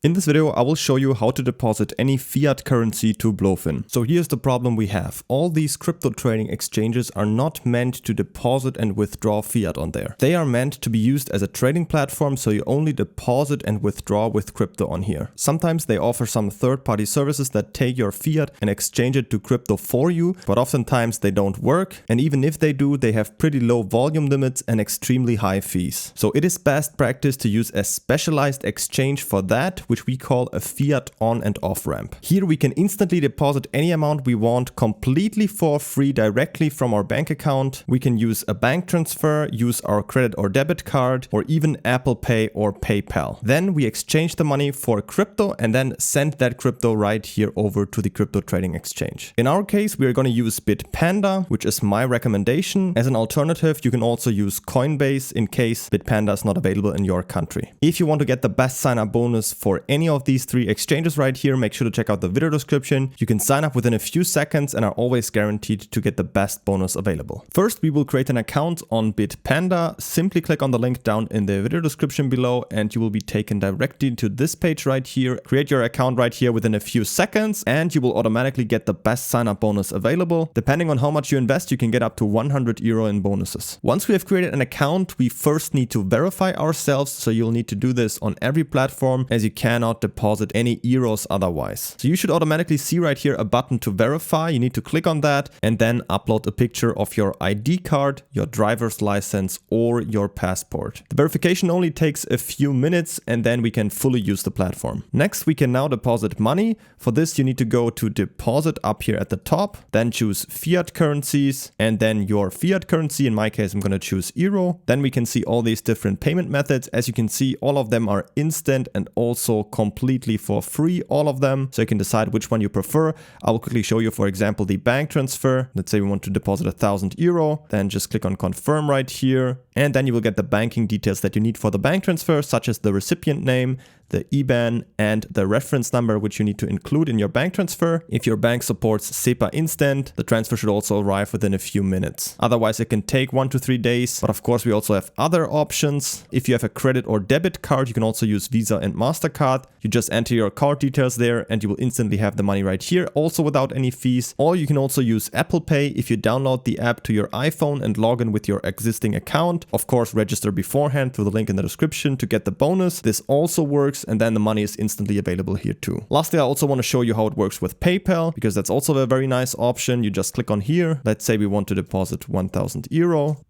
In this video, I will show you how to deposit any fiat currency to BloFin. So here's the problem we have. All these crypto trading exchanges are not meant to deposit and withdraw fiat on there. They are meant to be used as a trading platform, so you only deposit and withdraw with crypto on here. Sometimes they offer some third-party services that take your fiat and exchange it to crypto for you, but oftentimes they don't work. And even if they do, they have pretty low volume limits and extremely high fees. So it is best practice to use a specialized exchange for that, which we call a fiat on and off ramp. Here we can instantly deposit any amount we want completely for free directly from our bank account. We can use a bank transfer, use our credit or debit card, or even Apple Pay or PayPal. Then we exchange the money for crypto and then send that crypto right here over to the crypto trading exchange. In our case, we are going to use Bitpanda, which is my recommendation. As an alternative, you can also use Coinbase in case Bitpanda is not available in your country. If you want to get the best sign-up bonus for any of these three exchanges right here, make sure to check out the video description. You can sign up within a few seconds and are always guaranteed to get the best bonus available. First, we will create an account on Bitpanda. Simply click on the link down in the video description below and you will be taken directly to this page right here. Create your account right here within a few seconds and you will automatically get the best sign-up bonus available. Depending on how much you invest, you can get up to 100 euro in bonuses. Once we have created an account, we first need to verify ourselves, so you'll need to do this on every platform as you cannot deposit any euros otherwise. So you should automatically see right here a button to verify. You need to click on that and then upload a picture of your ID card, your driver's license or your passport. The verification only takes a few minutes and then we can fully use the platform. Next, we can now deposit money. For this, you need to go to deposit up here at the top, then choose fiat currencies and then your fiat currency. In my case, I'm going to choose euro. Then we can see all these different payment methods. As you can see, all of them are instant and also completely for free, all of them. So you can decide which one you prefer. I will quickly show you, for example, the bank transfer. Let's say we want to deposit 1,000 euro. Then just click on confirm right here. And then you will get the banking details that you need for the bank transfer, such as the recipient name, the IBAN and the reference number, which you need to include in your bank transfer. If your bank supports SEPA Instant, the transfer should also arrive within a few minutes. Otherwise, it can take 1 to 3 days. But of course, we also have other options. If you have a credit or debit card, you can also use Visa and MasterCard. You just enter your card details there and you will instantly have the money right here, also without any fees. Or you can also use Apple Pay if you download the app to your iPhone and log in with your existing account. Of course, register beforehand through the link in the description to get the bonus. This also works, and then the money is instantly available here too. Lastly, I also want to show you how it works with PayPal, because that's also a very nice option. You just click on here. Let's say we want to deposit 1,000 euro.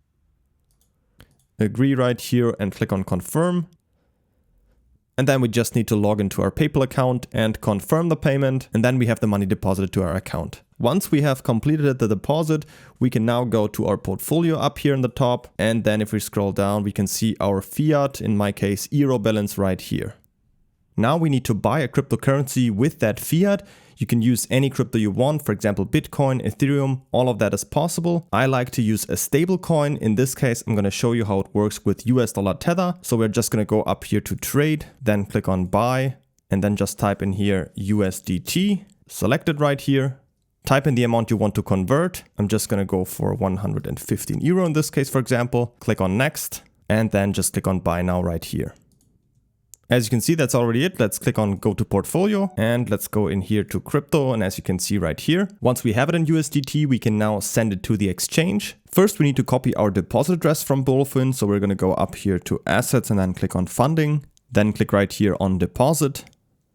Agree right here and click on confirm. And then we just need to log into our PayPal account and confirm the payment. And then we have the money deposited to our account. Once we have completed the deposit, we can now go to our portfolio up here in the top. And then if we scroll down, we can see our fiat, in my case, euro balance right here. Now we need to buy a cryptocurrency with that fiat. You can use any crypto you want, for example, Bitcoin, Ethereum, all of that is possible. I like to use a stable coin. In this case, I'm going to show you how it works with US dollar Tether. So we're just going to go up here to trade, then click on buy, and then just type in here USDT, select it right here. Type in the amount you want to convert. I'm just going to go for 115 euro in this case, for example. Click on next, and then just click on buy now right here. As you can see, that's already it. Let's click on go to portfolio and let's go in here to crypto. And as you can see right here, once we have it in USDT, we can now send it to the exchange. First, we need to copy our deposit address from BloFin. So we're going to go up here to assets and then click on funding. Then click right here on deposit.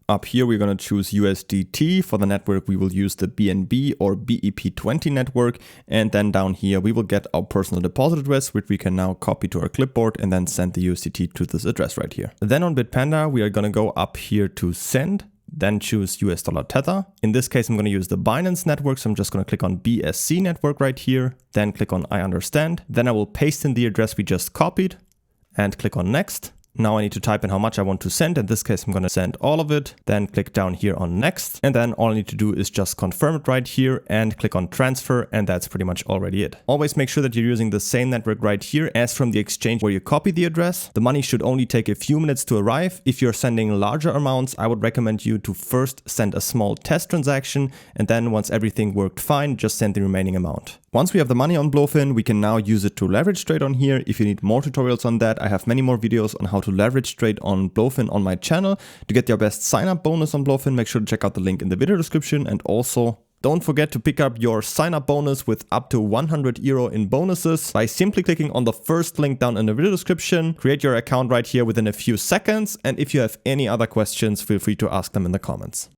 Up here, we're going to choose USDT. For the network, we will use the BNB or BEP20 network. And then down here, we will get our personal deposit address, which we can now copy to our clipboard and then send the USDT to this address right here. Then on Bitpanda, we are going to go up here to send, then choose US dollar Tether. In this case, I'm going to use the Binance network. So I'm just going to click on BSC network right here, then click on I understand. Then I will paste in the address we just copied and click on next. Now I need to type in how much I want to send. In this case, I'm going to send all of it. Then click down here on next. And then all I need to do is just confirm it right here and click on transfer. And that's pretty much already it. Always make sure that you're using the same network right here as from the exchange where you copy the address. The money should only take a few minutes to arrive. If you're sending larger amounts, I would recommend you to first send a small test transaction. And then once everything worked fine, just send the remaining amount. Once we have the money on BloFin, we can now use it to leverage trade on here. If you need more tutorials on that, I have many more videos on how to leverage trade on BloFin on my channel. To get your best sign up bonus on BloFin, make sure to check out the link in the video description, and also don't forget to pick up your sign up bonus with up to 100 euro in bonuses by simply clicking on the first link down in the video description. Create your account right here within a few seconds, and if you have any other questions, feel free to ask them in the comments.